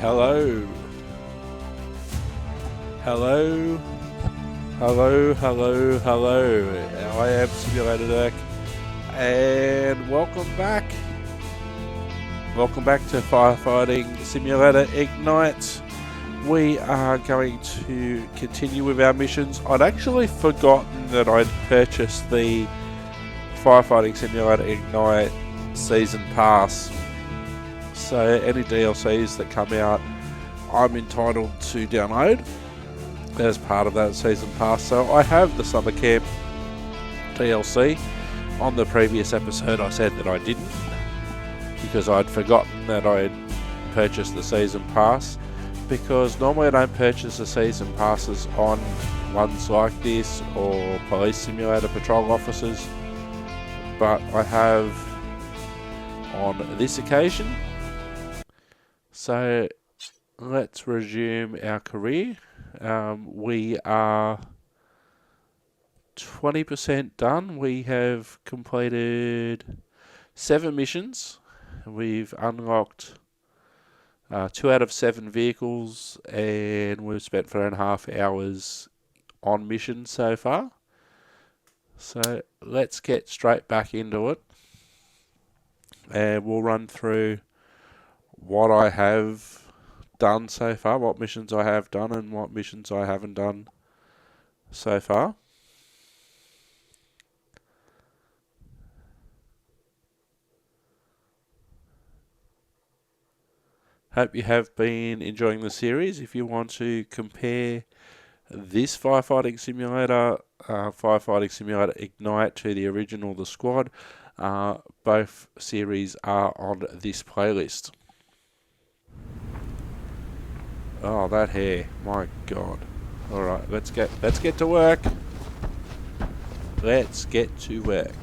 Hello. Hello. Hello, hello, hello. I am Simulator Dirk, and welcome back. Welcome back to Firefighting Simulator Ignite. We are going to continue with our missions. I'd actually forgotten that I'd purchased the Firefighting Simulator Ignite Season Pass. So any DLCs that come out, I'm entitled to download as part of that Season Pass. So I have the Summer Camp DLC. On the previous episode I said that I didn't, because I'd forgotten that I'd purchased the Season Pass, because normally I don't purchase the Season Passes on ones like this or Police Simulator Patrol Officers, but I have on this occasion. So let's resume our career. We are 20% done. We have completed 7 missions. We've unlocked 2 out of 7 vehicles, and we've spent 4.5 hours on missions so far. So let's get straight back into it, and we'll run through what I have done so far, what missions I have done and what missions I haven't done so far. Hope you have been enjoying the series. If you want to compare this Firefighting Simulator, Firefighting Simulator Ignite, to the original The Squad, both series are on this playlist. Oh, that hair, my God. Alright, let's get to work. Let's get to work.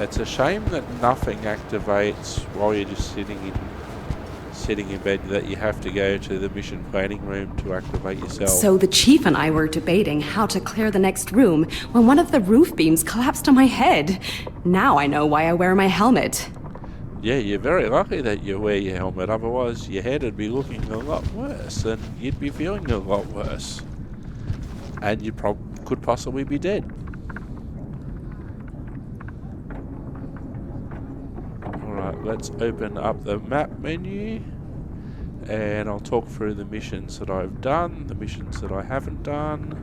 It's a shame that nothing activates while you're just sitting in bed, that you have to go to the mission planning room to activate yourself. So the chief and I were debating how to clear the next room when one of the roof beams collapsed on my head. Now I know why I wear my helmet. Yeah, you're very lucky that you wear your helmet, otherwise your head would be looking a lot worse, and you'd be feeling a lot worse. And you could possibly be dead. Alright, let's open up the map menu, and I'll talk through the missions that I've done, the missions that I haven't done.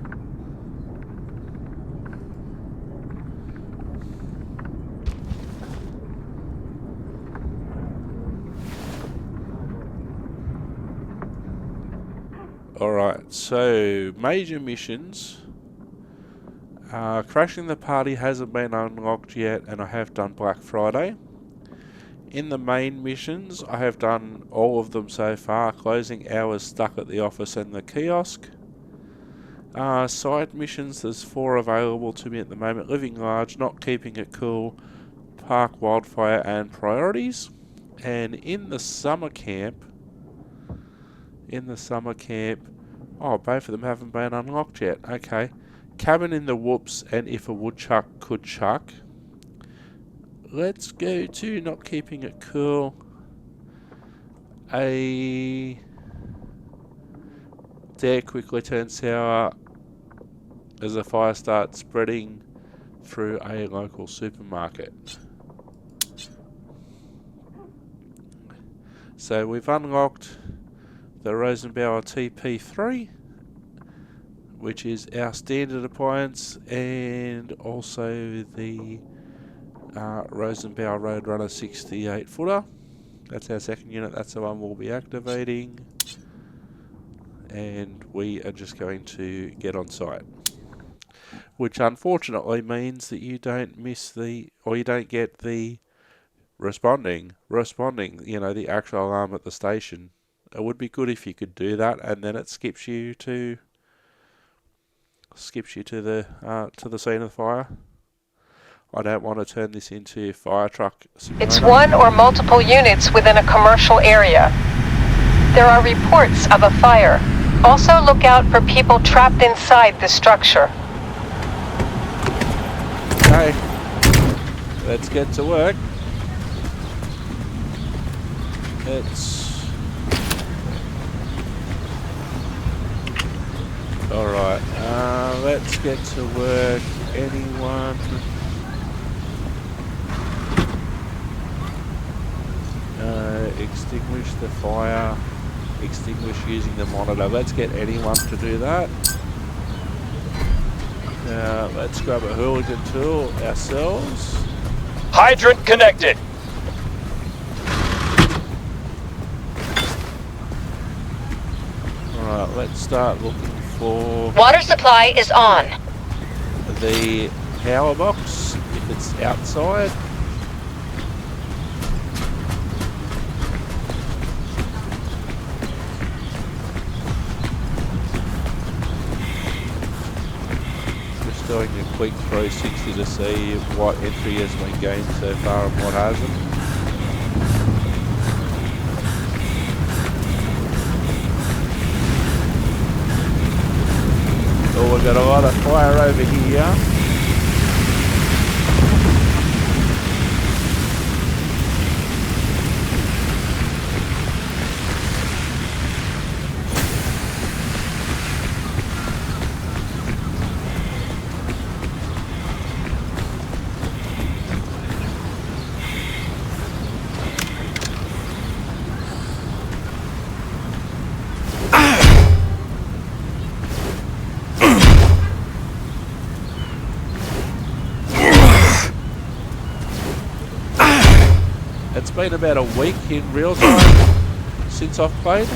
Alright, so major missions. Crashing the party hasn't been unlocked yet, and I have done Black Friday. In the main missions, I have done all of them so far. Closing hours, stuck at the office and the kiosk. Side missions, there's 4 available to me at the moment. Living large, not keeping it cool, park wildfire, and priorities. And in the summer camp, oh, both of them haven't been unlocked yet. Okay. Cabin in the Whoops and If a Woodchuck Could Chuck. Let's go to not keeping it cool. A dare quickly turn sour as a fire starts spreading through a local supermarket. So we've unlocked the Rosenbauer TP3, which is our standard appliance, and also the Rosenbauer Roadrunner 68 footer. That's our second unit, that's the one we'll be activating, and we are just going to get on site, which unfortunately means that you don't you don't get the responding, the actual alarm at the station. It would be good if you could do that, and then it skips you to skips you to the scene of the fire. I don't want to turn this into fire truck simulator. It's one or multiple units within a commercial area. There are reports of a fire. Also look out for people trapped inside the structure. Okay, let's get to work. Alright, let's get to work. Anyone? Extinguish the fire. Extinguish using the monitor. Let's get anyone to do that. Let's grab a hooligan tool ourselves. Hydrant connected. Alright, let's start looking for Water supply is on. the power box if it's outside. Just doing a quick 360 to see what entry has been gained so far and what hasn't. Oh, we've got a lot of fire over here. It's been about a week in real time since I've played.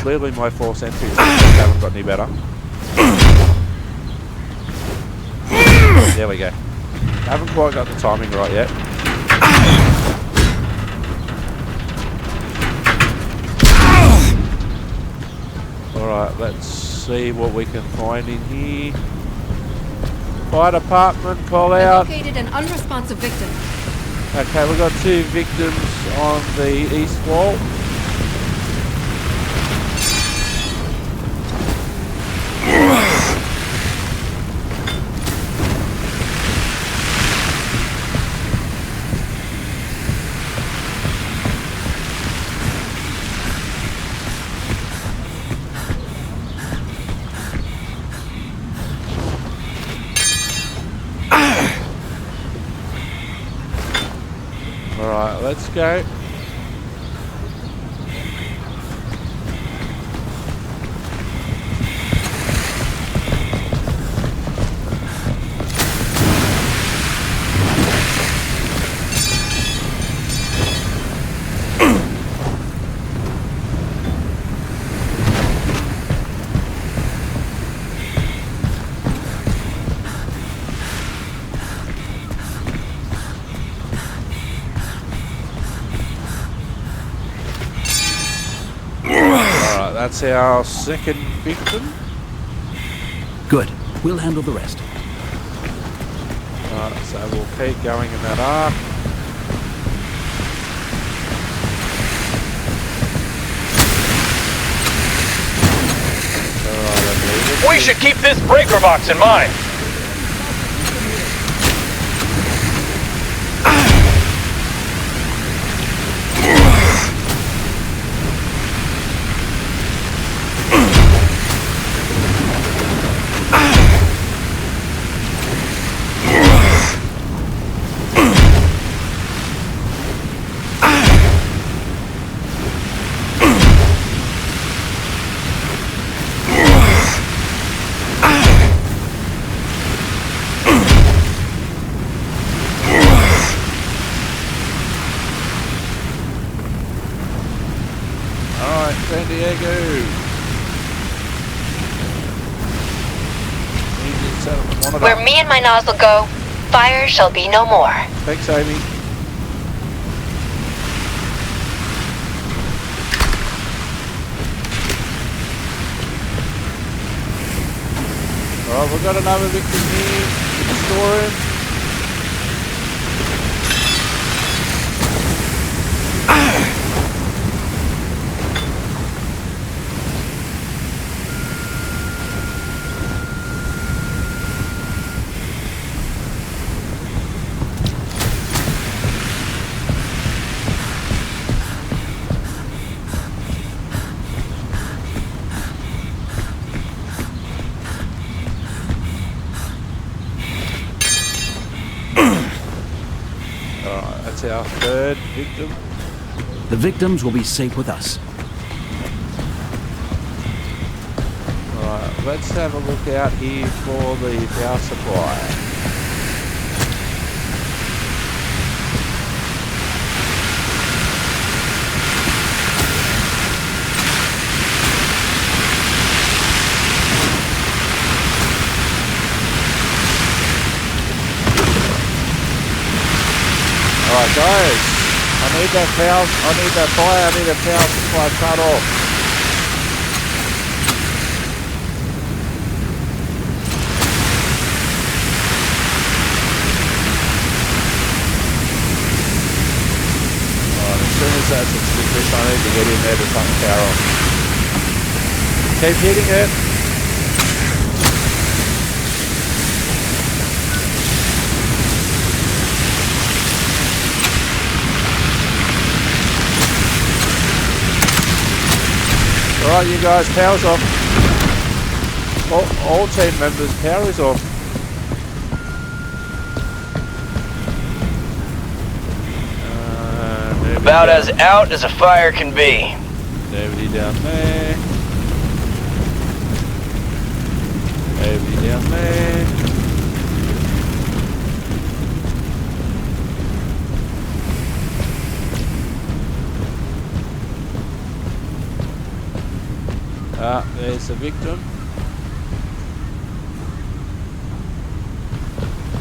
Clearly my force entries haven't got any better. There we go. Haven't quite got the timing right yet. Alright, let's see what we can find in here. Fire department, call out. Located an unresponsive victim. Okay, we've got 2 victims on the east wall. Alright, let's go. That's our second victim. Good. We'll handle the rest. Alright, so we'll keep going in that arc. Alright, I believe it. We should keep this breaker box in mind. San Diego. Where me and my nozzle go, fire shall be no more. Thanks, Amy. Alright, we've got another victim here in the storeroom. That's our third victim. The victims will be safe with us. Alright, let's have a look out here for the power supply. Alright guys, I need that power supply cut off. Alright, as soon as that's extinguished, I need to get in there to cut the power off. Keep hitting it. Alright you guys, power's off. All team members, power is off. About as out as a fire can be. Nobody down there. Nobody down there. Ah, there's the victim.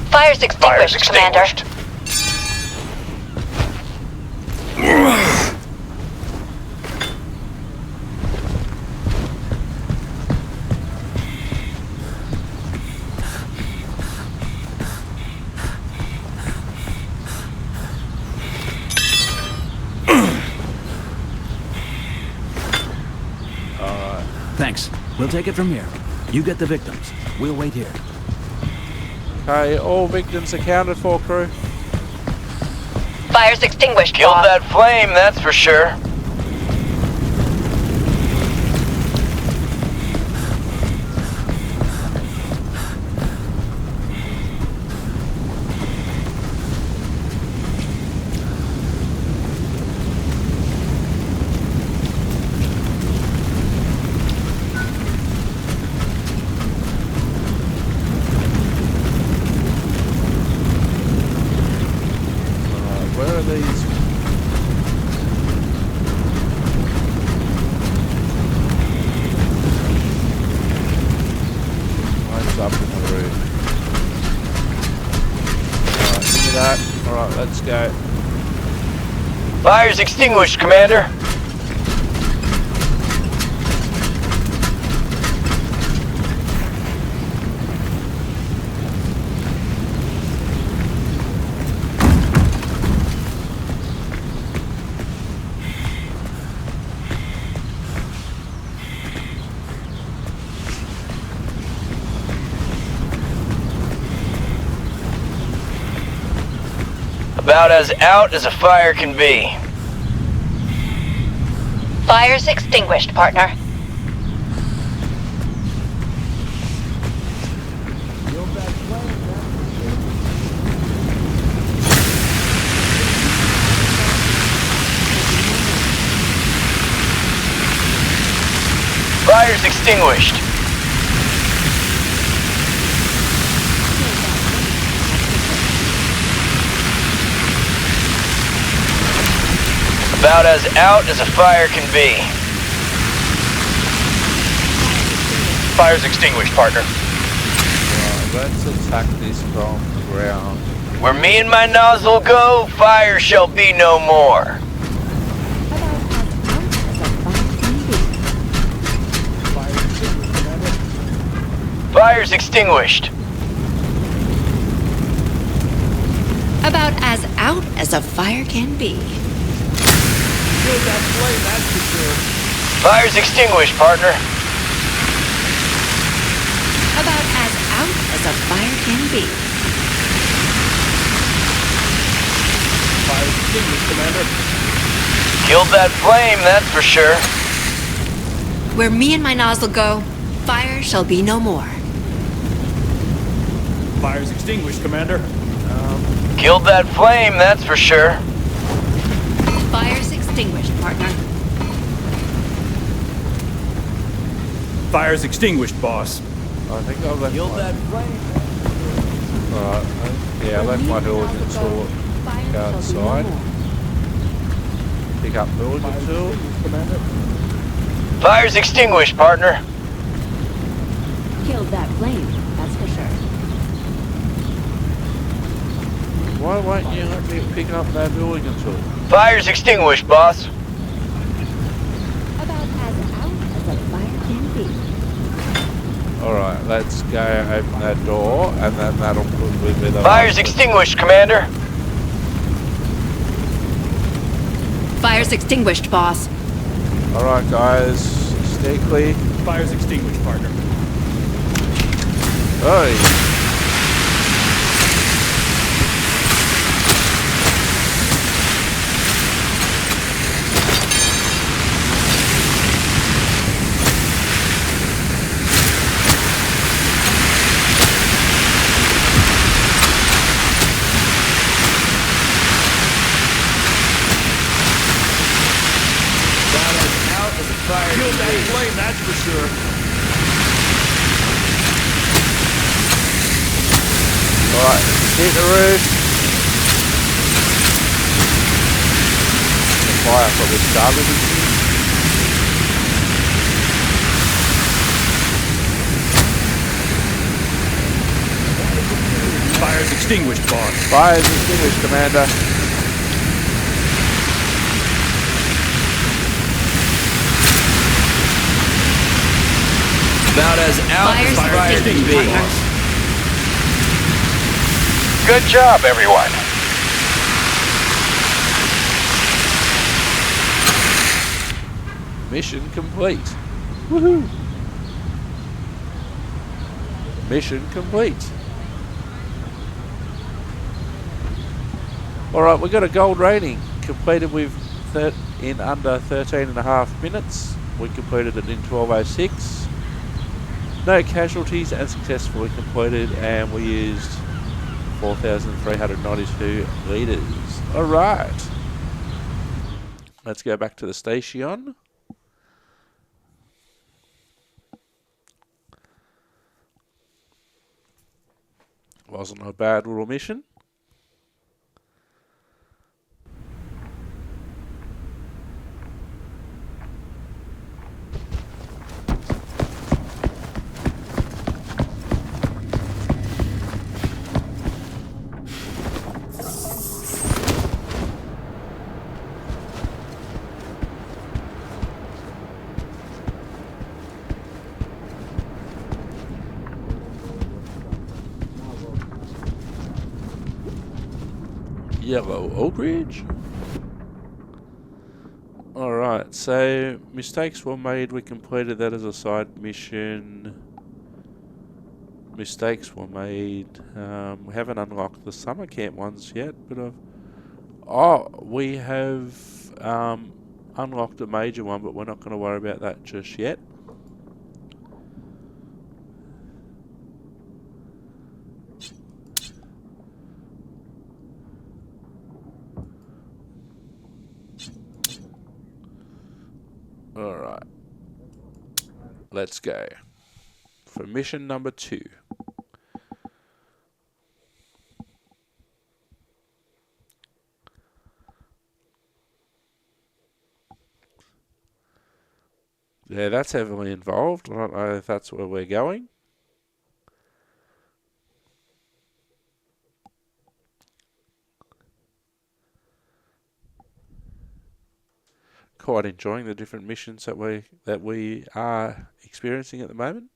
Fire's extinguished, Commander. Thanks. We'll take it from here. You get the victims. We'll wait here. Okay, all victims accounted for, crew. Fire's extinguished, Killed Bob. that flame, that's for sure. Where are these? Mine's up in the roof. Alright, give me that. Alright, let's go. Fire's extinguished, Commander. About as out as a fire can be. Fire's extinguished, partner. Fire's extinguished. About as out as a fire can be. Fire's extinguished, partner. Alright, let's attack this from the ground. Where me and my nozzle go, fire shall be no more. Fire's extinguished. About as out as a fire can be. Killed that flame, that's for sure. Fire's extinguished, partner. About as out as a fire can be. Fire extinguished, Commander. Killed that flame, that's for sure. Where me and my nozzle go, fire shall be no more. Fire's extinguished, Commander. Killed that flame, that's for sure. Fire's extinguished, partner. Fire's extinguished, boss. I think I left Killed my... that flame. Alright, yeah, I left my diligence tool outside. Pick up diligence tool. Commander. Fire's extinguished, partner. Killed that flame, that's for sure. Why won't you let me pick up that diligence tool? Fire's extinguished, boss. About as out as a fire can be. Alright, let's go open that door and then that'll probably be the Fire's last extinguished, Commander. Fire's extinguished, boss. Alright guys, stay clear. Fire's extinguished, partner. Oi! Killed that flame, that's for sure. Alright, hit the roof. The fire probably started in here. Fire's extinguished, boss. Fire's extinguished, Commander. About as out Fire's as fire can extinguished, be. partner. Good job, everyone. Mission complete. Woohoo! Mission complete. Alright, we got a gold rating. Completed with in under 13.5 minutes. We completed it in 12:06. No casualties and successfully completed, and we used 4,392 litres. Alright. Let's go back to the station. Wasn't a bad little mission. Yellow Oak Ridge. Alright, so mistakes were made. We completed that as a side mission. Mistakes were made. We haven't unlocked the summer camp ones yet, but we have unlocked a major one, but we're not going to worry about that just yet. Alright, let's go for mission number 2. Yeah, that's heavily involved. I don't know if that's where we're going. Quite enjoying the different missions that we are experiencing at the moment.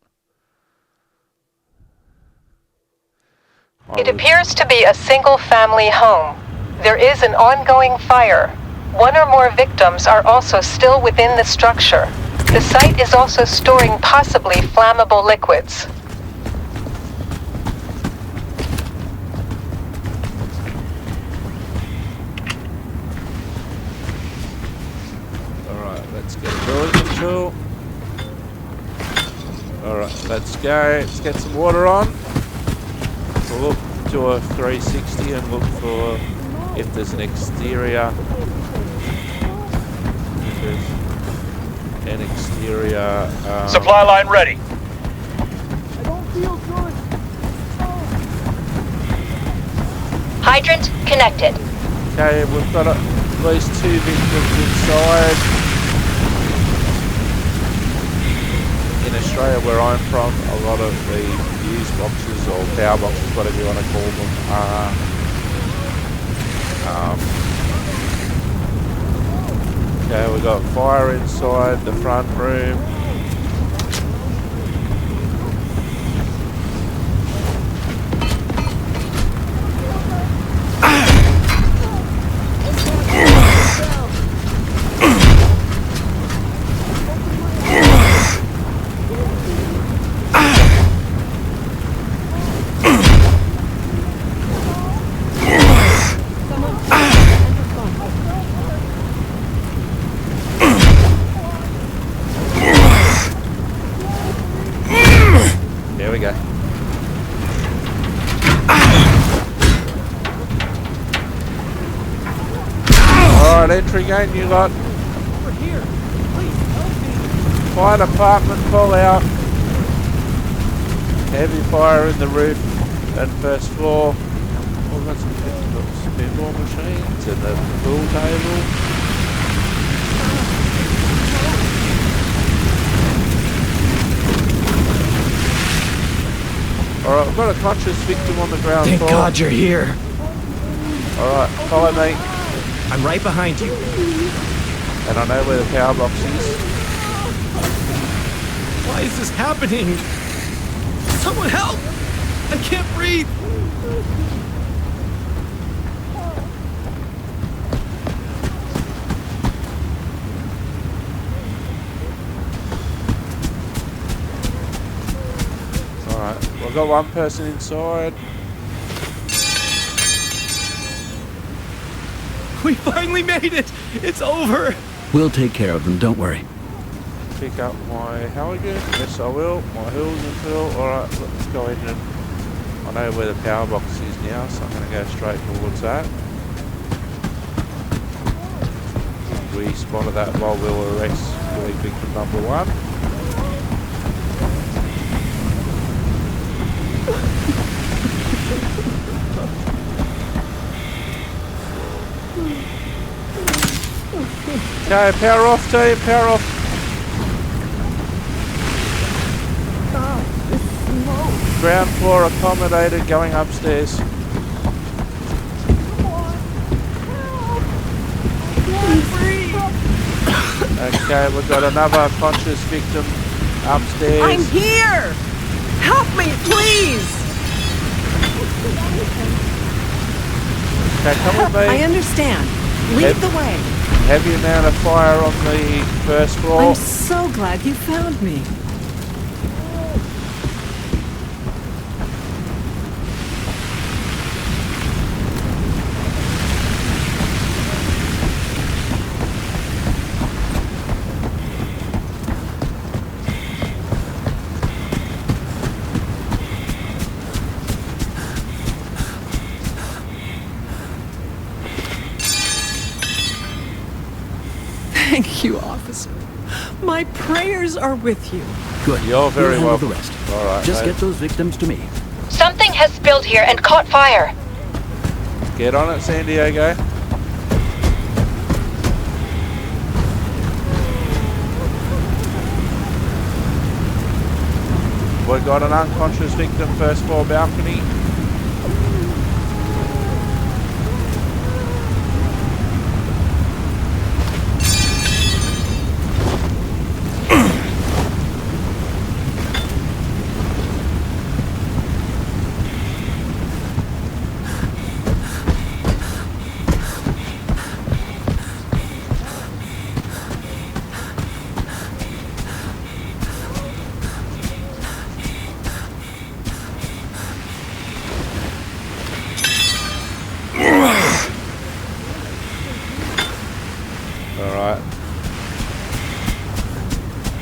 It appears to be a single-family home. There is an ongoing fire. One or more victims are also still within the structure. The site is also storing possibly flammable liquids. Alright, let's get a building control. Alright, let's go. Let's get some water on. We'll look to a 360 and look for if there's an exterior. If there's an exterior. Supply line ready. Hydrant connected. Okay, we've got at least 2 victims inside. In Australia, where I'm from, a lot of the fuse boxes or power boxes, whatever you want to call them, are okay, we've got fire inside the front room. There we go. Alright, entry gate, you lot. Fire department, pull out. Heavy fire in the roof and first floor. Oh, we've got some pinball machines and a pool table. Alright, we've got a conscious victim on the ground Thank floor. God you're here. Alright, follow me. I'm right behind you. And I know where the power box is. Why is this happening? Someone help! I can't breathe. Alright, we've got one person inside. We finally made it! It's over! We'll take care of them, don't worry. Pick up my Halligan. Yes, I will. My hills and fill. Alright, let's go in and I know where the power box is now, so I'm going to go straight towards that. We spotted that while we were rescuing victim number 1. Okay, power off team, power off. Ground floor accommodated, going upstairs. Okay, we've got another conscious victim upstairs. I'm here! Help me, please! Okay, come with me. I understand. Lead the way. Heavy amount of fire on the first floor. I'm so glad you found me. Thank you, officer. My prayers are with you. Good. You're very We'll welcome. handle the rest. All right, Just mate. get those victims to me. Something has spilled here and caught fire. Get on it, San Diego. We've got an unconscious victim, first floor balcony.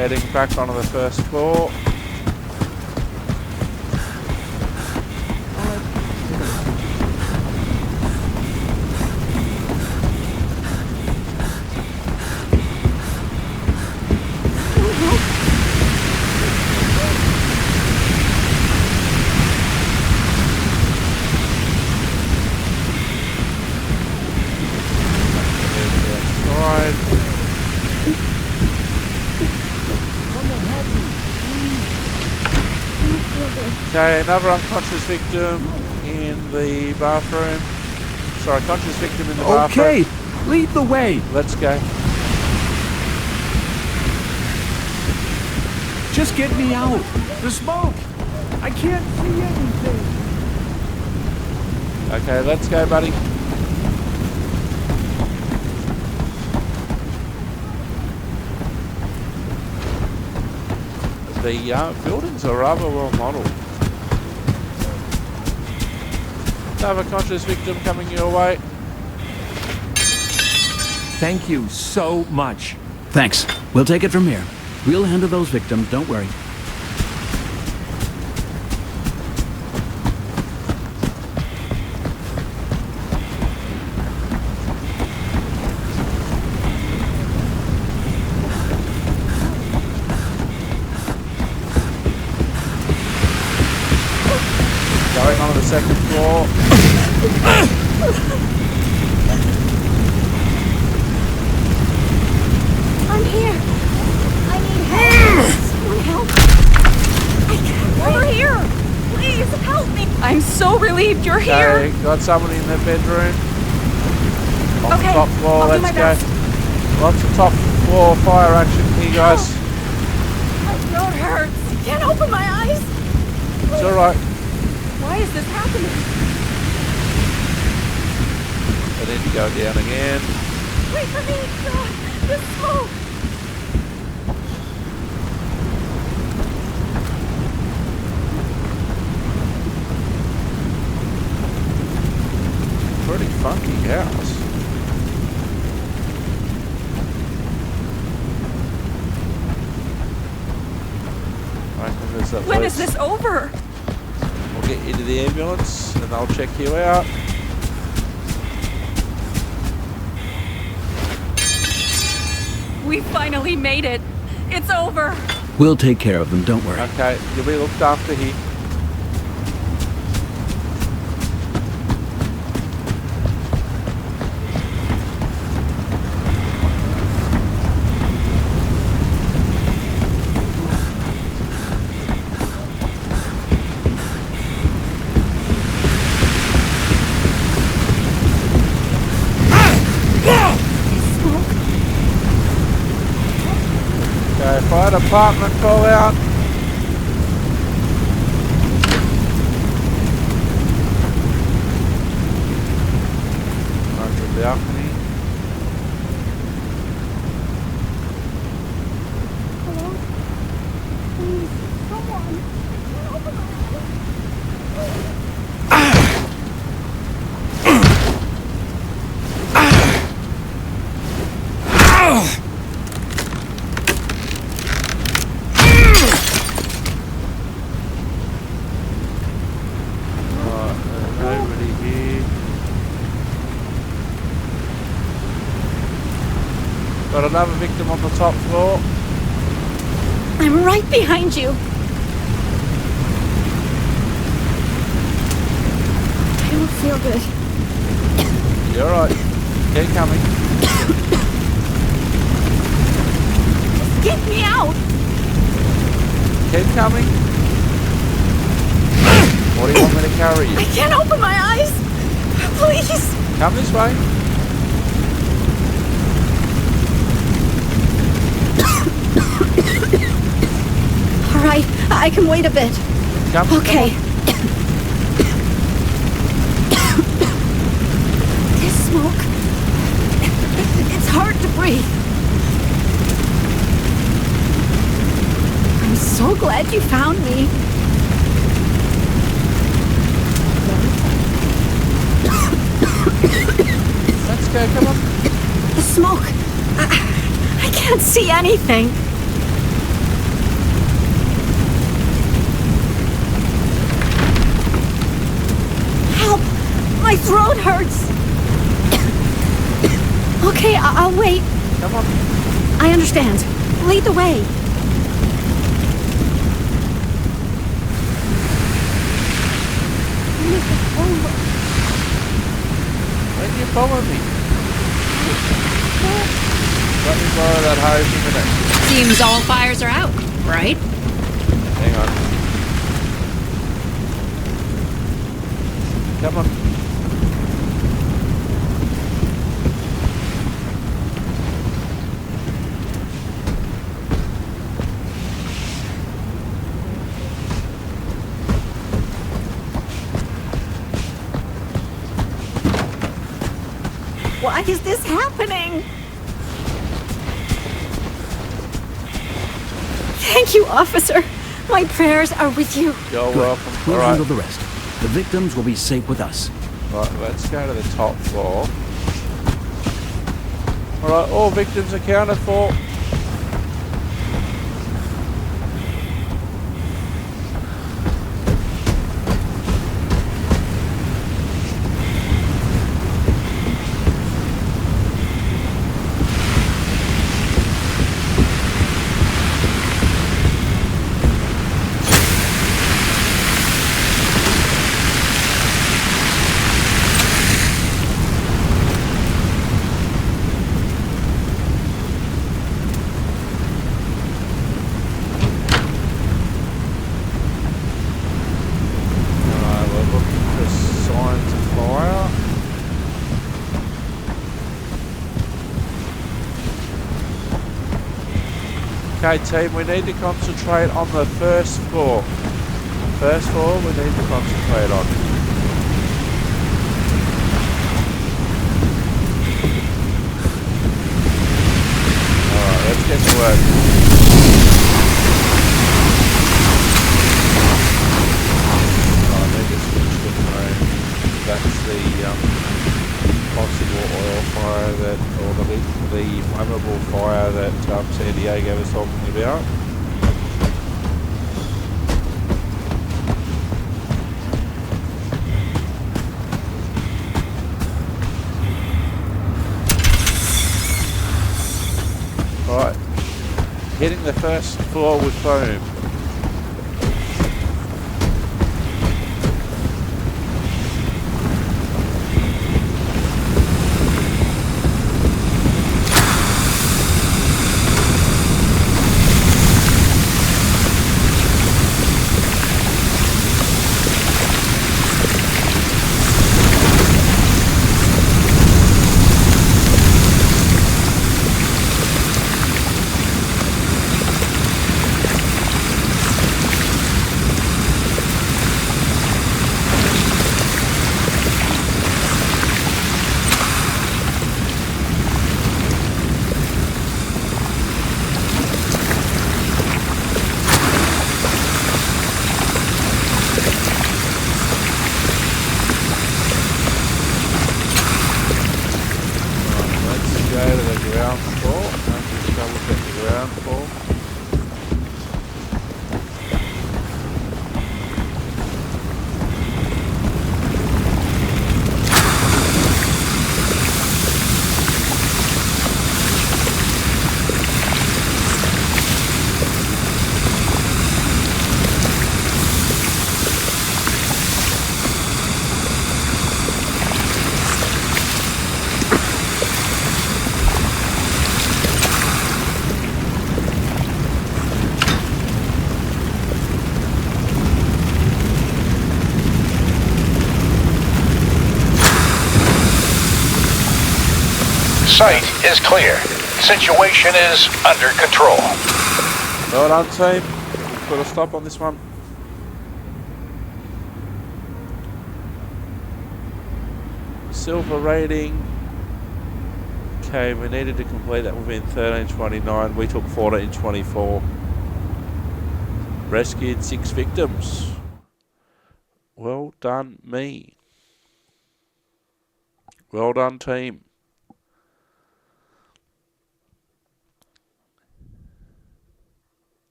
Heading back onto the first floor. Okay, another unconscious victim in the bathroom. Sorry, conscious victim in the bathroom. Okay, lead the way. Let's go. Just get me out. The smoke. I can't see anything. Okay, let's go, buddy. The buildings are rather well modelled. Another conscious victim coming your way. Thank you so much. Thanks. We'll take it from here. We'll handle those victims, don't worry. Going on to the second floor. I'm here. I need help. Someone help. I can't. Over here. Please help me. I'm so relieved you're here. Okay, got someone in the bedroom. On Okay, the top floor, I'll do let's my go. best. Lots of top floor fire action here, guys. My throat hurts. I can't open my eyes. It's alright. Why is this happening? I need to go down again. Wait for me. God, the smoke. Pretty funky house. When is this over? We'll get you to the ambulance and I'll check you out. We finally made it. It's over. We'll take care of them, don't worry. Okay, you'll be looked after here. Okay, fire department call out. Onto the balcony. Hello? Please, someone. Open Nobody here. Got another victim on the top floor. I'm right behind you. I don't feel good. You're alright. Keep coming. Get me out! Keep coming. What do you want me to carry you? I can't open my eyes! Please! Come this way. Alright, I can wait a bit. Come. Okay. This smoke. It's hard to breathe. I'm so glad you found me. Let's go, come on. The smoke. I can't see anything. throat hurts. Okay, I'll wait. Come on. I understand. Lead the way. When you follow me. Let me borrow that hose a minute. Seems all fires are out, right? Hang on. Come on. Why is this happening? Thank you, officer. My prayers are with you. You're Good. welcome. We'll All right. handle the rest. The victims will be safe with us. Right, let's go to the top floor. Alright, all victims accounted for. Okay, team, we need to concentrate on the first floor. First floor we need to concentrate on. Alright, let's get to work. I need to switch the phone. That's the possible oil fire that, or the flammable fire that San Diego was talking about. Right, hitting the first floor with foam. Site is clear. Situation is under control. Well done, team. Put a stop on this one. Silver rating. Okay, we needed to complete that within 13:29. We took 14:24. Rescued 6 victims. Well done, me. Well done, team.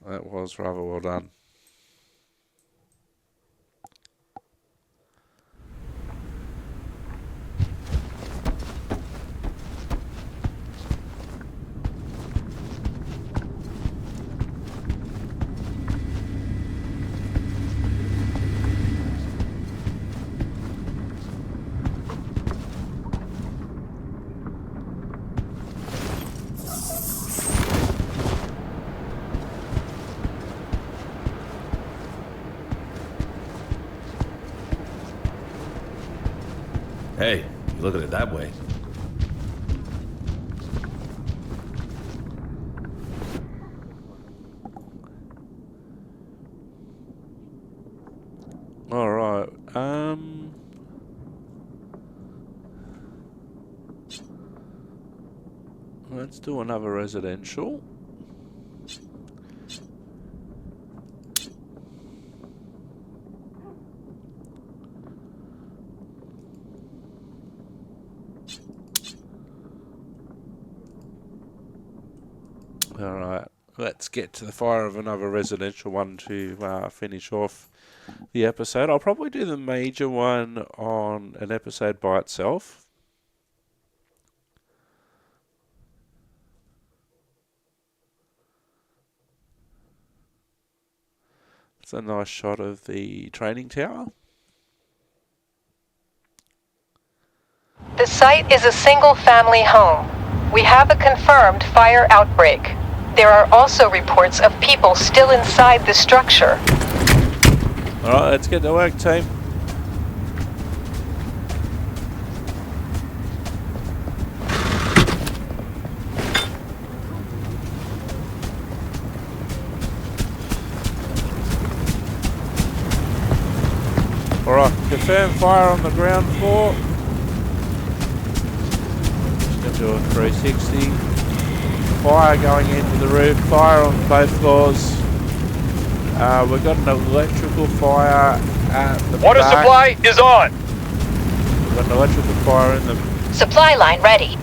That was rather well done. Hey, you look at it that way. Alright, let's do another residential. Alright, let's get to the fire of another residential one to finish off the episode. I'll probably do the major one on an episode by itself. It's a nice shot of the training tower. The site is a single-family home. We have a confirmed fire outbreak. There are also reports of people still inside the structure. Alright, let's get to work, team. Alright, confirm fire on the ground floor. Just going to do a 360. Fire going into the roof, fire on both floors. We've got an electrical fire at the Water back. supply is on. We've got an electrical fire in the... Supply line ready.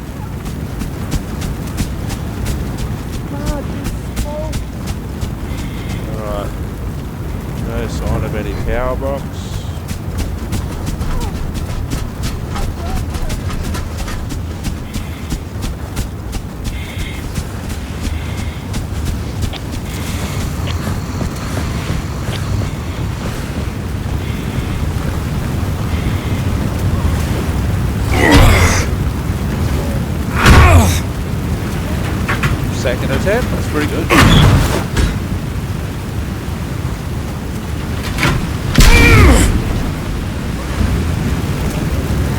Alright. No sign of any power box. Second attempt, that's pretty good.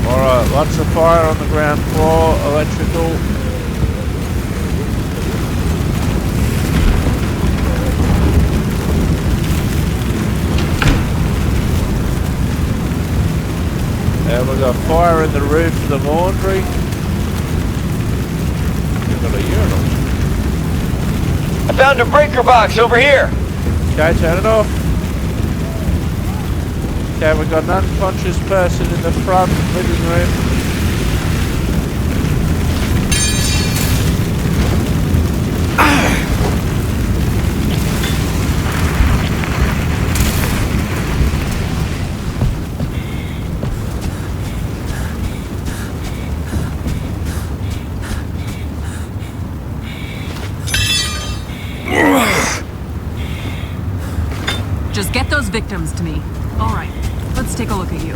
Alright, lots of fire on the ground floor, electrical. And we've got fire in the roof of the laundry. We've got a urinal. I found a breaker box over here. Okay, turn it off. Okay, we've got an unconscious person in the front living room. Just get those victims to me. All right, let's take a look at you.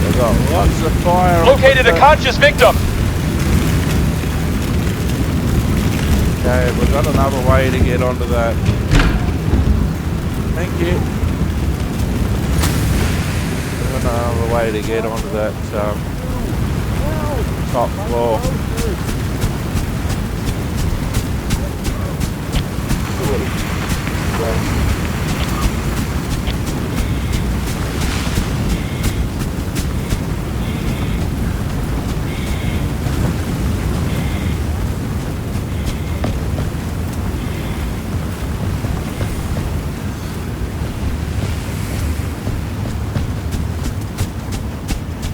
We've got lots of fire. Located a conscious victim. Okay, we've got another way to get onto that. Thank you. We've got another way to get onto that top floor.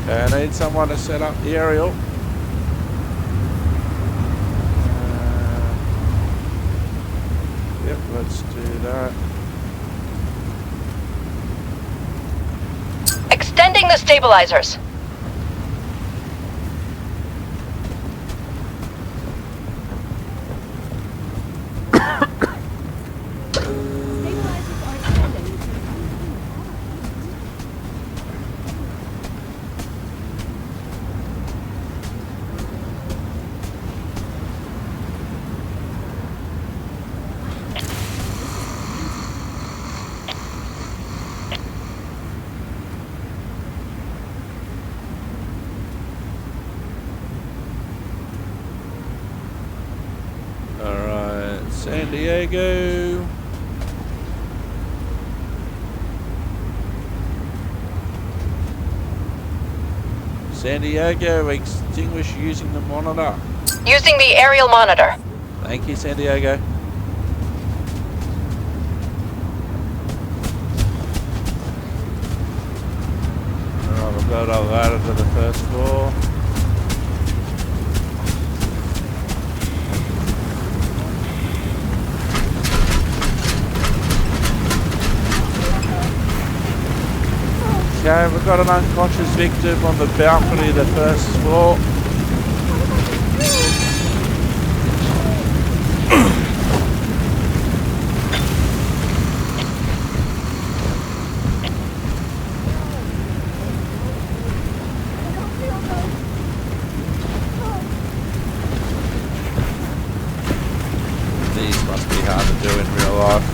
Okay, I need someone to set up the aerial. Yep, let's do that. Extending the stabilizers. San Diego. San Diego, extinguish using the monitor. Using the aerial monitor. Thank you, San Diego. Alright, we've got our ladder to the first floor. Okay, we've got an unconscious victim on the balcony of the first floor. These must be hard to do in real life.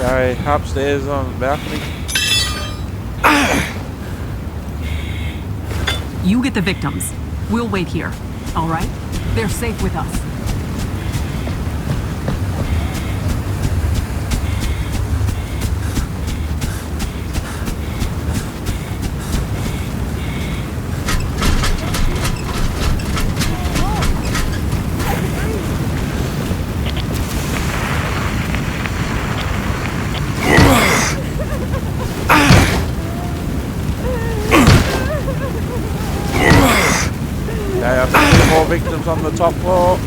Okay, upstairs on the balcony. You get the victims. We'll wait here. All right? They're safe with us. Okay, I've got 2 more victims on the top floor.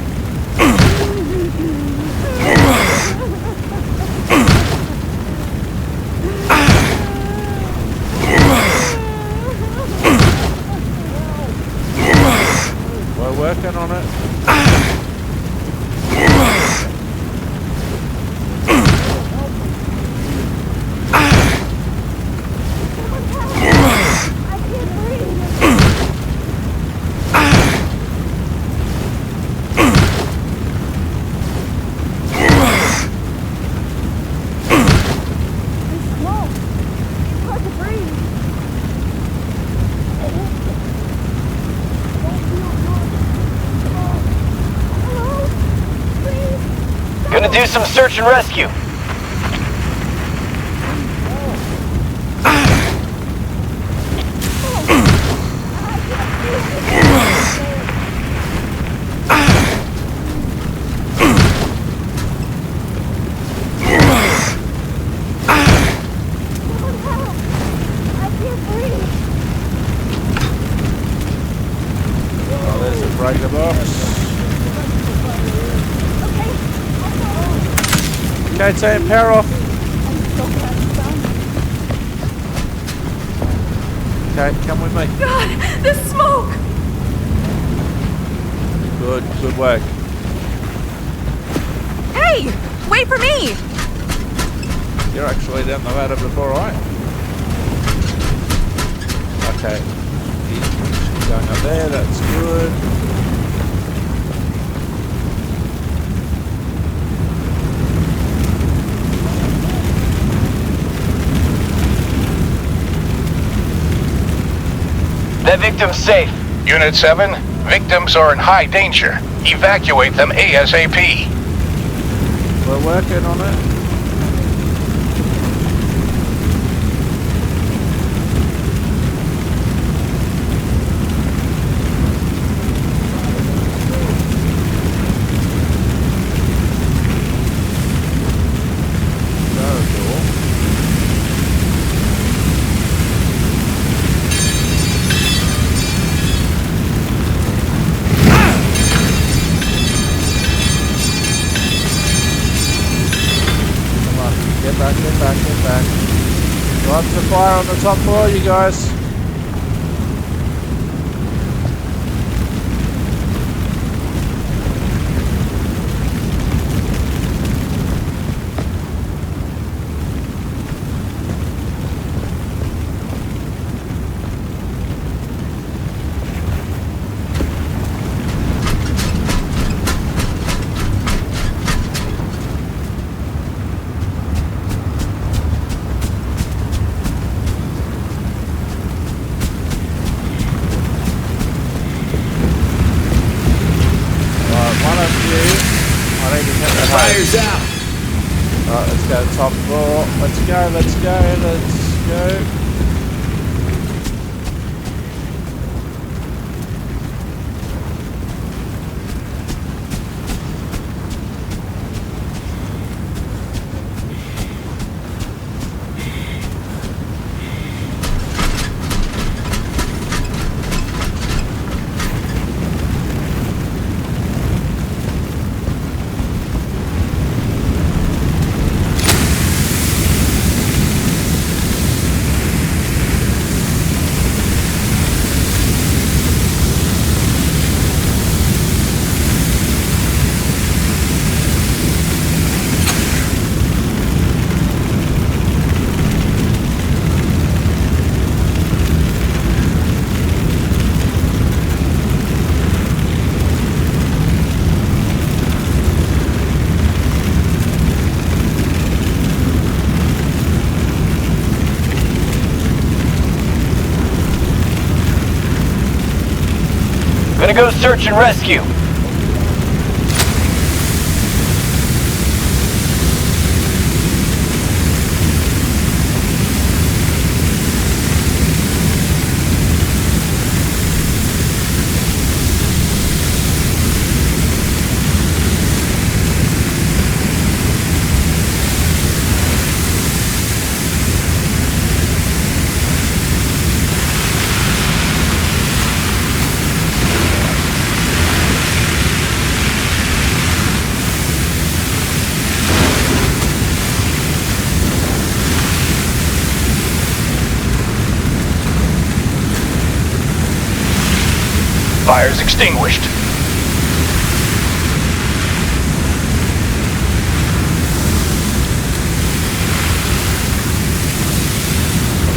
We're working on it. Gonna do some search and rescue. Oh, there's a breaker box. Okay, tame, power off. Okay, come with me. God, the smoke! Good work. Hey, wait for me! You're actually down the ladder before I am. Okay. He's going up there, that's good. That victim's safe. Unit 7, victims are in high danger. Evacuate them ASAP. We're working on it. Get back. Lots of fire on the top floor, you guys. I need to get the Fire's out. Alright, let's go top floor. Let's go, let's go, let's go. Gonna go search and rescue. Fire's extinguished. The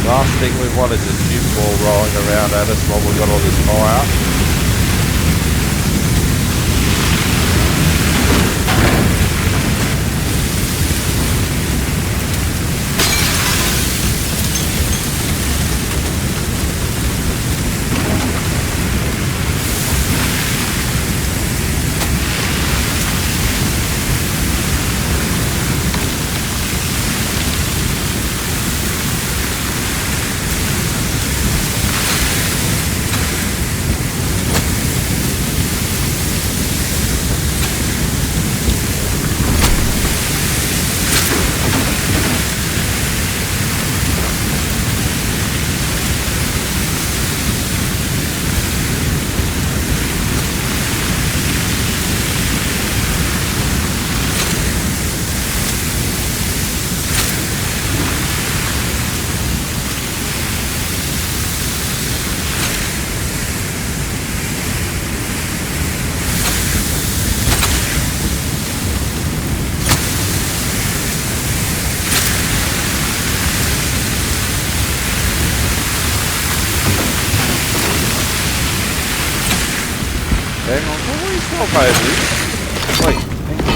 last thing we want is a tube ball rolling around at us while we've got all this fire. Hang on, what are you still baby? Wait, hang on.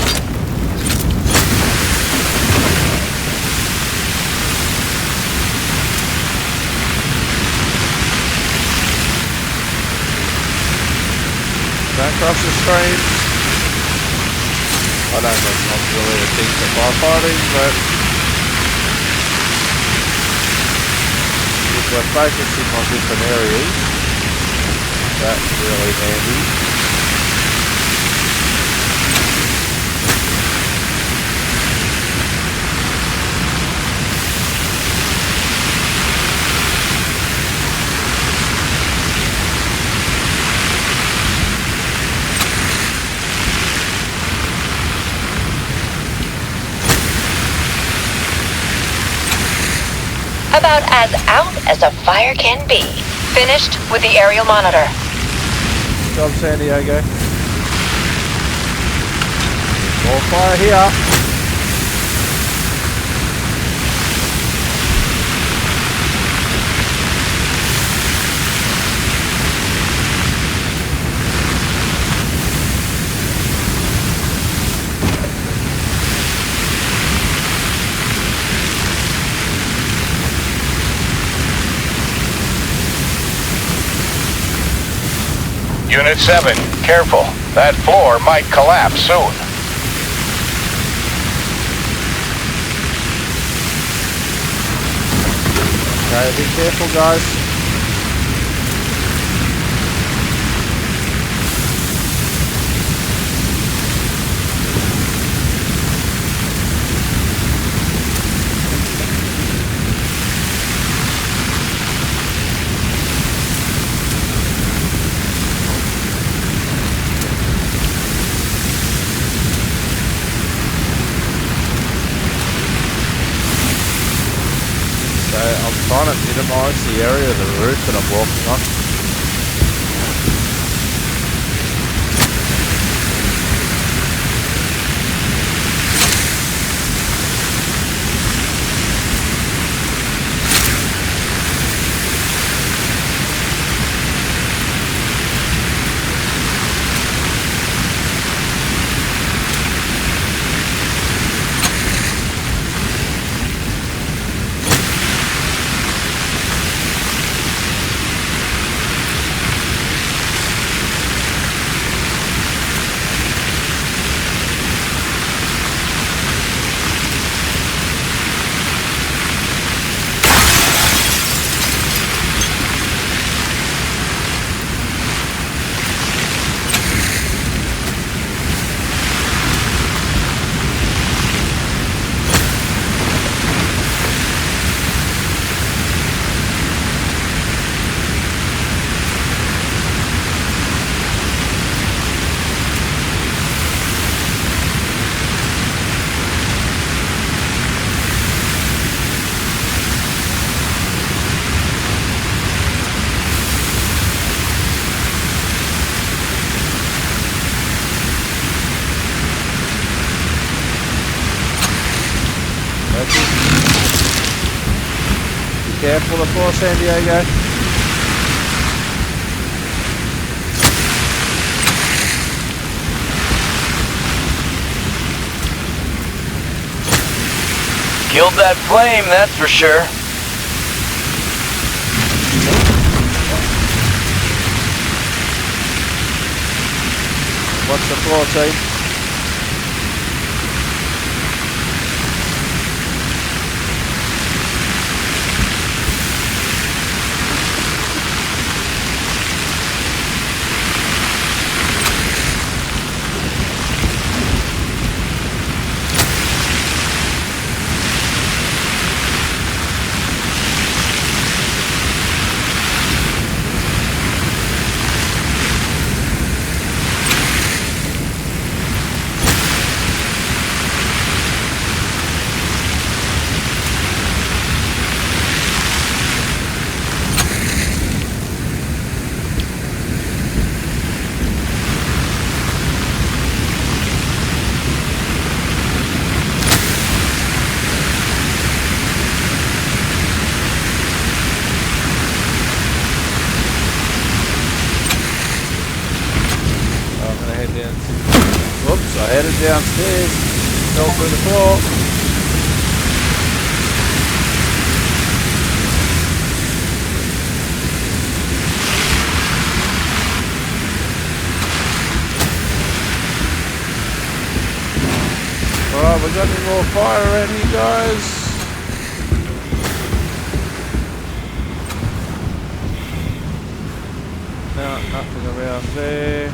Don't cross the stream. I know that's not really a thing for firefighting, but if we're focusing on different areas, that's really handy. About as out as a fire can be. Finished with the aerial monitor. Good job, San Diego. More fire here. Unit 7, careful. That floor might collapse soon. So be careful, guys. I'm trying to minimize the area of the roof that I'm walking on. Be careful of course, San Diego. Killed that flame, that's for sure. What's the floor, team? Whoops, I headed downstairs, fell through the floor. Alright, we got any more fire around here, guys? No, nothing around there.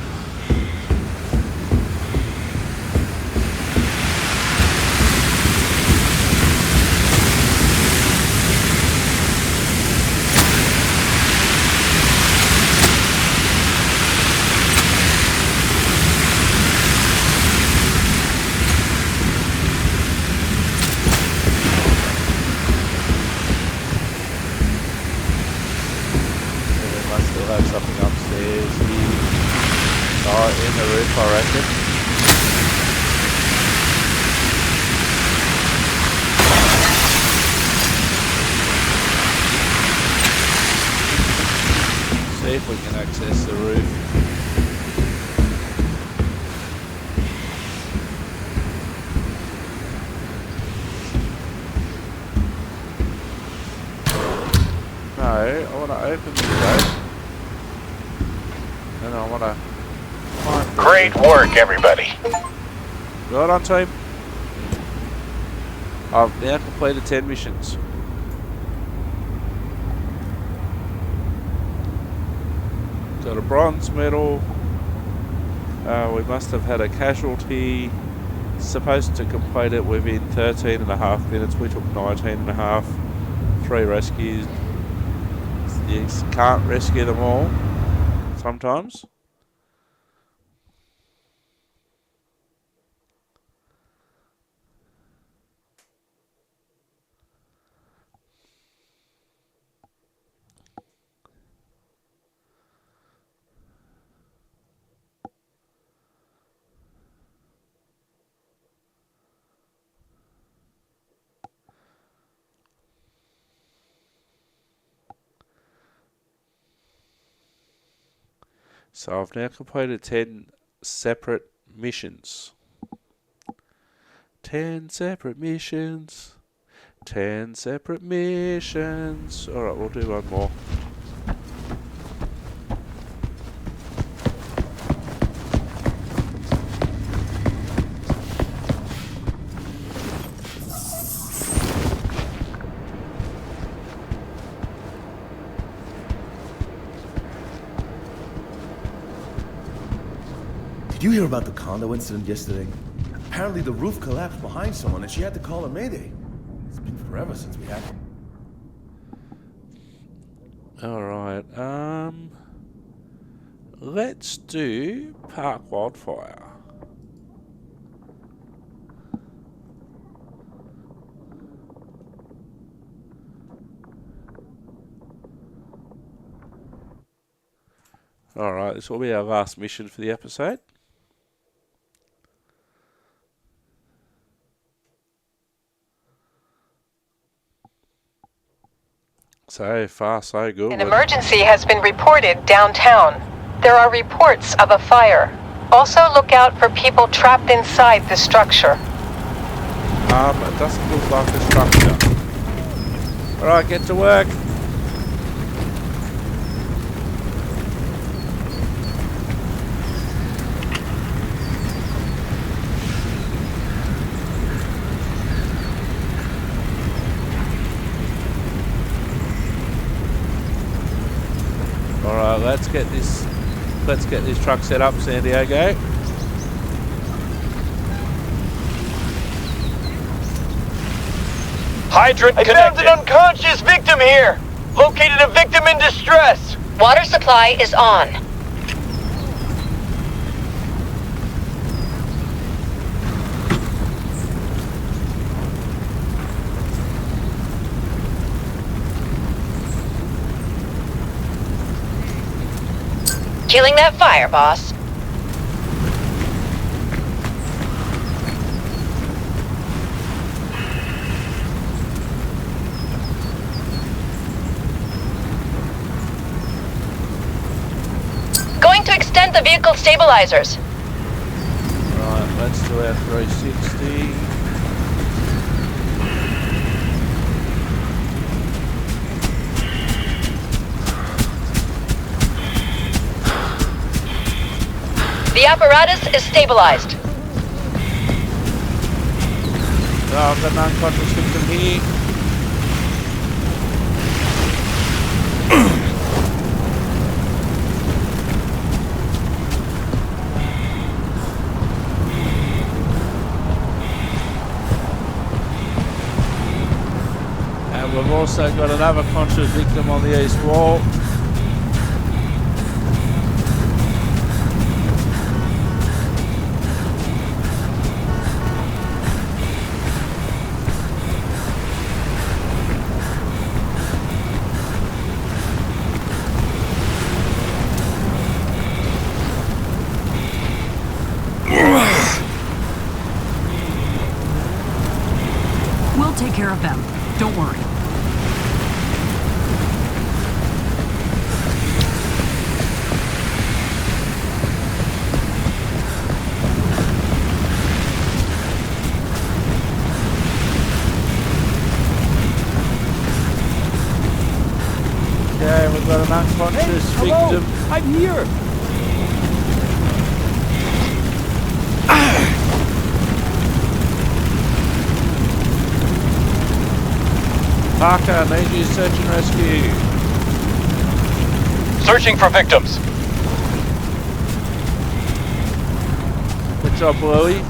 Have something upstairs here. Oh, in the roof, I reckon. See if we can access the roof. No, I want to open the gate. And I want to find Great work, everybody. Right on, team. I've now completed 10 missions. Got a bronze medal. We must have had a casualty. Supposed to complete it within 13.5 minutes. We took 19.5. 3 rescues. You can't rescue them all sometimes. So I've now completed 10 separate missions. 10 separate missions. 10 separate missions. Alright, we'll do one more. Did you hear about the condo incident yesterday? Apparently the roof collapsed behind someone and she had to call a mayday. It's been forever since we had it. Alright, let's do Park Wildfire. Alright, this will be our last mission for the episode. So far, so good. An emergency has been reported downtown. There are reports of a fire. Also look out for people trapped inside the structure. It doesn't look like a structure. Alright, get to work. Alright, let's get this truck set up, San Diego. Hydrant connected. I found an unconscious victim here. Located a victim in distress. Water supply is on. Killing that fire, boss. Going to extend the vehicle stabilizers. Right, let's do our 360. The apparatus is stabilized. Oh, I've got an unconscious victim here. And we've also got another conscious victim on the east wall. We'll take care of them. Don't worry. Okay, we've got an unconscious victim. I'm here. Parker, need you search and rescue. Searching for victims. job, Louie.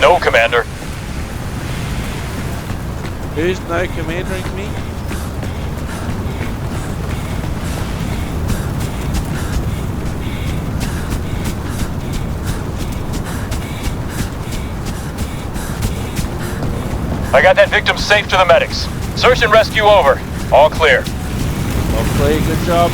No, Commander. Who's now commanding me? I got that victim safe to the medics. Search and rescue over. All clear. Well played, good job.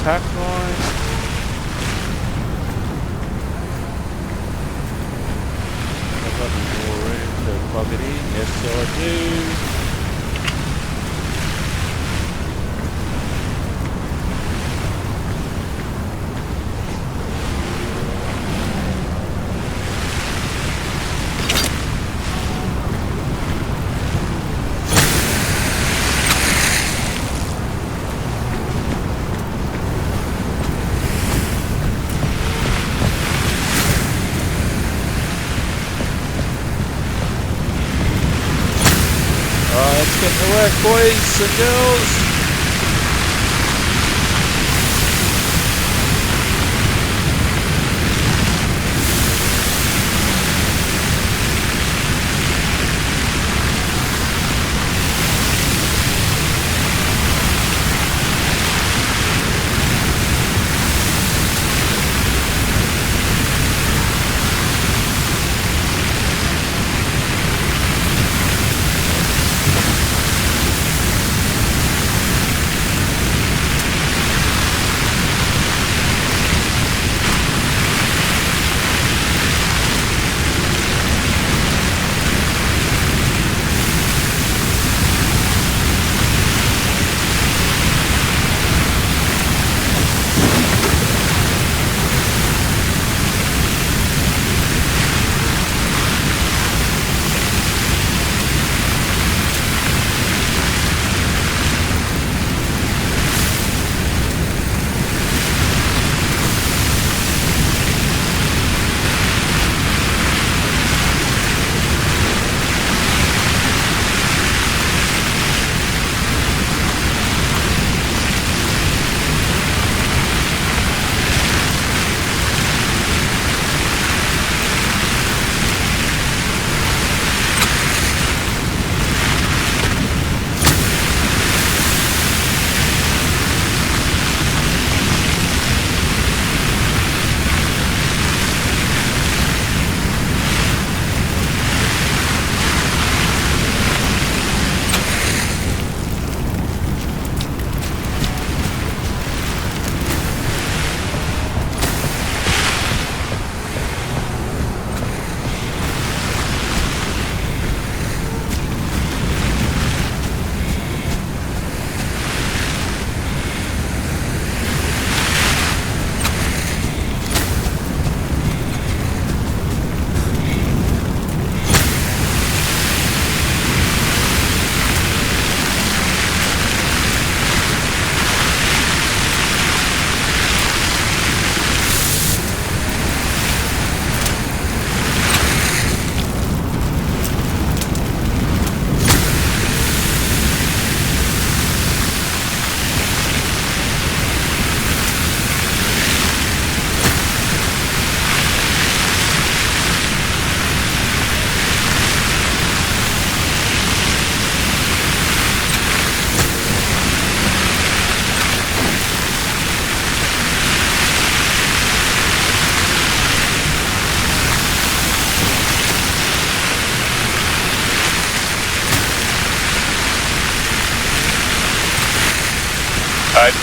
Attack line. I've got more room to plug it in. Yes, so I do. Let's get to work, boys and girls.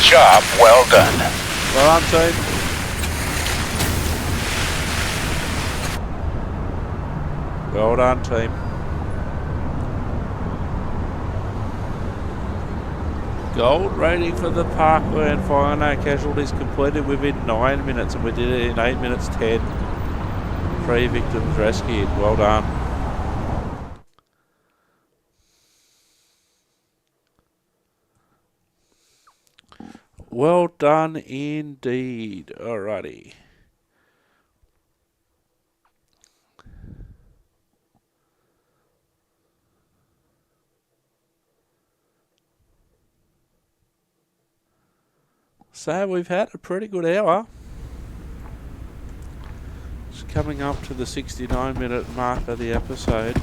Job well done. Well done, team. Well done, team. Gold rating for the Parkway and Fire No Casualties completed within 9 minutes, and we did it in 8 minutes 10. 3 victims rescued. Well done. Well done indeed. Alrighty. So we've had a pretty good hour. It's coming up to the 69-minute mark of the episode.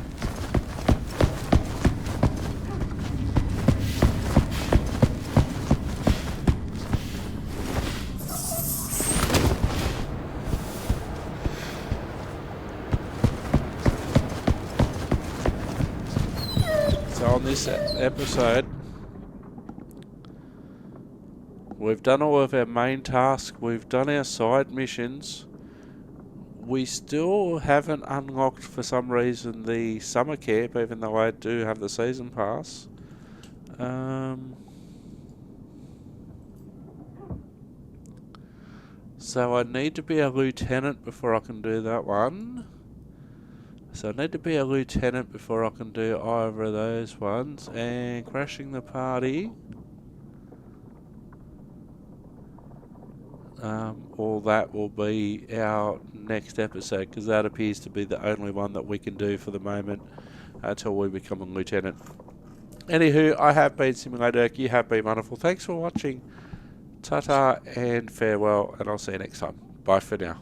So on this episode, we've done all of our main tasks, we've done our side missions. We still haven't unlocked, for some reason, the summer camp, even though I do have the season pass. So I need to be a lieutenant before I can do that one. So I need to be a lieutenant before I can do either of those ones. And crashing the party. All that will be our next episode, because that appears to be the only one that we can do for the moment until we become a lieutenant. Anywho, I have been Simulator. You have been wonderful. Thanks for watching. Ta-ta and farewell, and I'll see you next time. Bye for now.